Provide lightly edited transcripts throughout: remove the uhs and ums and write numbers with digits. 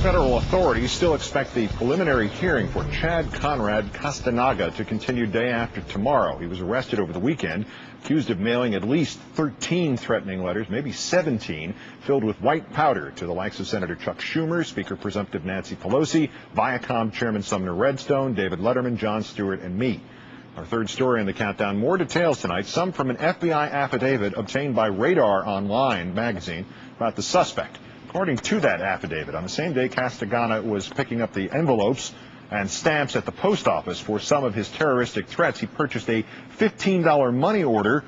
Federal authorities still expect the preliminary hearing for Chad Conrad Castanaga to continue day after tomorrow. He was arrested over the weekend, accused of mailing at least 13 threatening letters, maybe 17, filled with white powder to the likes of Senator Chuck Schumer, Speaker Presumptive Nancy Pelosi, Viacom Chairman Sumner Redstone, David Letterman, Jon Stewart, and me. Our third story in the countdown. More details tonight, some from an FBI affidavit obtained by Radar Online magazine about the suspect. According to that affidavit, on the same day Castagana was picking up the envelopes and stamps at the post office for some of his terroristic threats, he purchased a $15 money order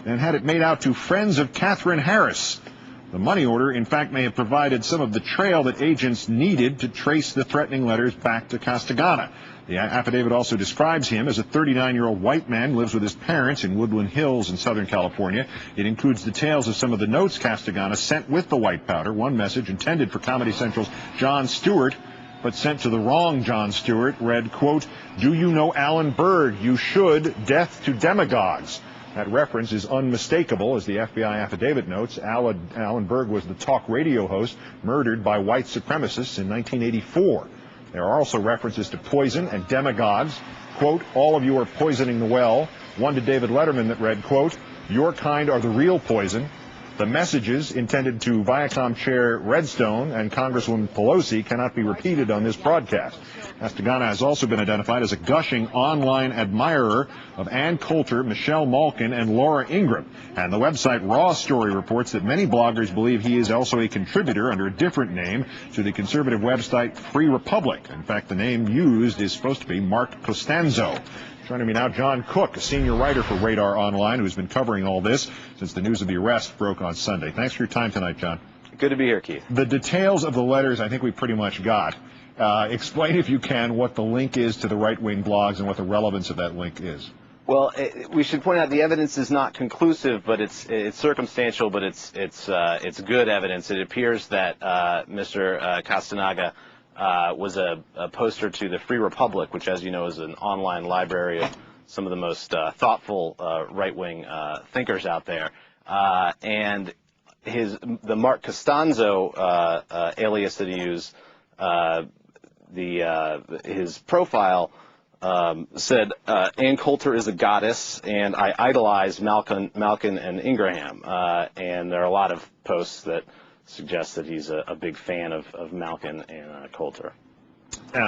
and had it made out to friends of Catherine Harris. The money order, in fact, may have provided some of the trail that agents needed to trace the threatening letters back to Castagana. The affidavit also describes him as a 39-year-old white man who lives with his parents in Woodland Hills in Southern California. It includes details of some of the notes Castagana sent with the white powder. One message intended for Comedy Central's Jon Stewart, but sent to the wrong Jon Stewart, read, quote, "Do you know Alan Berg? You should. Death to demagogues." That reference is unmistakable, as the FBI affidavit notes. Alan Berg was the talk radio host murdered by white supremacists in 1984. There are also references to poison and demagogues. Quote, "All of you are poisoning the well." One to David Letterman that read, quote, "Your kind are the real poison." The messages intended to Viacom Chair Redstone and Congresswoman Pelosi cannot be repeated on this broadcast. Castagana has also been identified as a gushing online admirer of Ann Coulter, Michelle Malkin, and Laura Ingraham. And the website Raw Story reports that many bloggers believe he is also a contributor under a different name to the conservative website Free Republic. In fact, the name used is supposed to be Mark Costanzo. Joining me now, John Cook, a senior writer for Radar Online, who's been covering all this since the news of the arrest broke on Sunday. Thanks for your time tonight, John. Good to be here, Keith. The details of the letters I think we pretty much got. Explain, if you can, what the link is to the right-wing blogs and what the relevance of that link is. Well, we should point out the evidence is not conclusive, but it's circumstantial, but it's good evidence. It appears that Mr. Castanaga was a poster to the Free Republic, which, as you know, is an online library of some of the most thoughtful right-wing thinkers out there. And the Mark Costanzo alias that he used, his profile said, "Ann Coulter is a goddess, and I idolize Malkin and Ingraham." And there are a lot of posts that suggest that he's a big fan of Malkin and Coulter.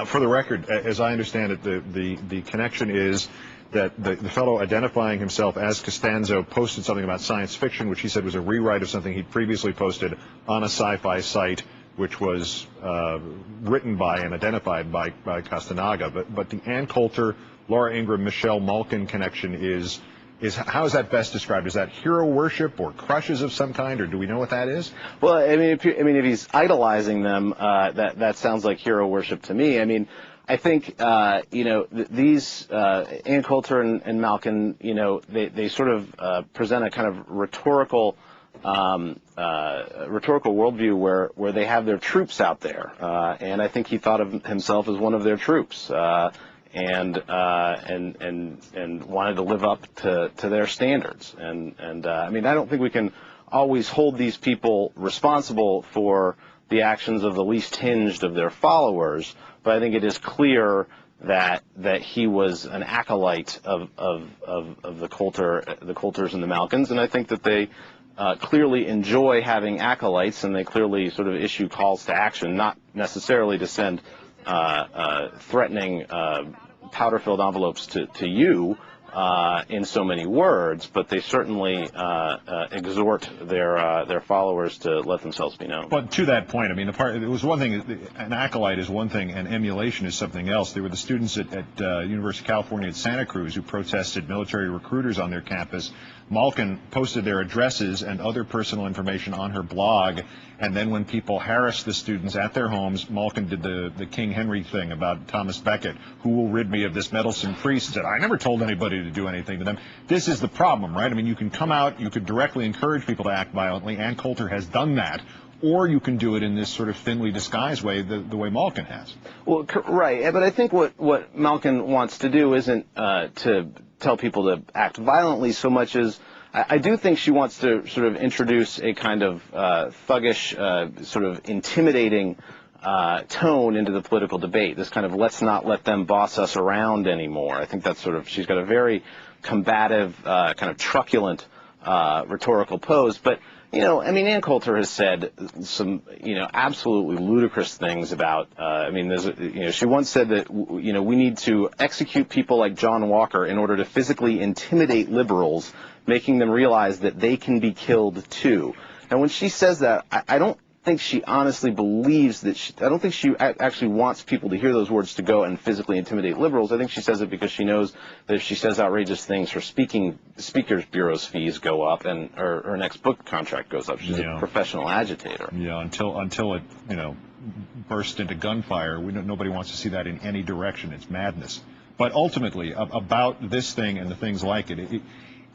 For the record, as I understand it, the connection is that the fellow identifying himself as Costanzo posted something about science fiction, which he said was a rewrite of something he'd previously posted on a sci-fi site, which was written by and identified by Castanaga. But the Ann Coulter, Laura Ingraham, Michelle Malkin connection is how is that best described? Is that hero worship or crushes of some kind, or do we know what that is? Well, I mean, if he's idolizing them, that sounds like hero worship to me. I mean, I think these Ann Coulter and Malkin, they sort of present a kind of rhetorical worldview where they have their troops out there, and I think he thought of himself as one of their troops. And wanted to live up to their standards. And I mean, I don't think we can always hold these people responsible for the actions of the least hinged of their followers, but I think it is clear that he was an acolyte of the Coulters and the Malkins, and I think that they clearly enjoy having acolytes, and they clearly sort of issue calls to action, not necessarily to send threatening powder-filled envelopes to you in so many words, but they certainly exhort their followers to let themselves be known. But to that point, I mean, it was one thing. An acolyte is one thing, and emulation is something else. There were the students at University of California at Santa Cruz who protested military recruiters on their campus. Malkin posted their addresses and other personal information on her blog, and then when people harassed the students at their homes, Malkin did the King Henry thing about Thomas Becket, "Who will rid me of this meddlesome priest?" Said, "I never told anybody to do anything to them." This is the problem, right? I mean, you can come out, you could directly encourage people to act violently. Ann Coulter has done that. Or you can do it in this sort of thinly disguised way, the way Malkin has. Well, right. But I think what Malkin wants to do isn't to tell people to act violently so much as I do think she wants to sort of introduce a kind of thuggish, sort of intimidating tone into the political debate. This kind of let's not let them boss us around anymore. I think that's sort of, she's got a very combative, kind of truculent rhetorical pose. But, you know, I mean, Ann Coulter has said some, you know, absolutely ludicrous things about, I mean, there's, you know, she once said that, you know, we need to execute people like John Walker in order to physically intimidate liberals, making them realize that they can be killed too. And when she says that, I don't think she honestly believes that I don't think she actually wants people to hear those words to go and physically intimidate liberals. I think she says it because she knows that if she says outrageous things, her speakers bureau's fees go up and her next book contract goes up. She's a professional agitator. Yeah, until it, you know, bursts into gunfire, nobody wants to see that in any direction. It's madness. But ultimately, about this thing and the things like it,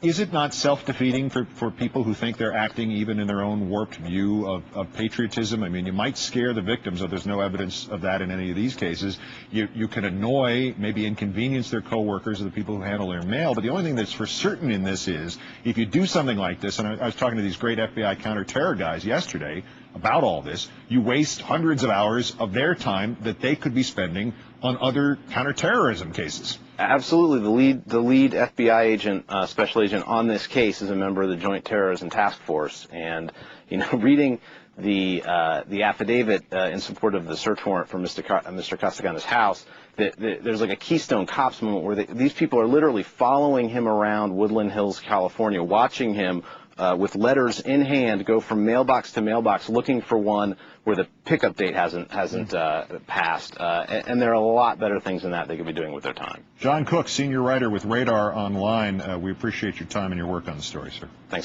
is it not self-defeating for people who think they're acting even in their own warped view of patriotism? I mean, you might scare the victims, though there's no evidence of that in any of these cases. You can annoy, maybe inconvenience their coworkers or the people who handle their mail, but the only thing that's for certain in this is if you do something like this, and I was talking to these great FBI counterterror guys yesterday about all this, you waste hundreds of hours of their time that they could be spending on other counterterrorism cases. Absolutely. The lead FBI agent, special agent on this case is a member of the Joint Terrorism Task Force. And, you know, reading the affidavit in support of the search warrant for Mr. Castagana's house, there's like a Keystone Cops moment where these people are literally following him around Woodland Hills, California, watching him with letters in hand go from mailbox to mailbox looking for one where the pickup date hasn't passed. And there are a lot better things than that they could be doing with their time. John Cook, senior writer with Radar Online. We appreciate your time and your work on the story, sir. Thanks.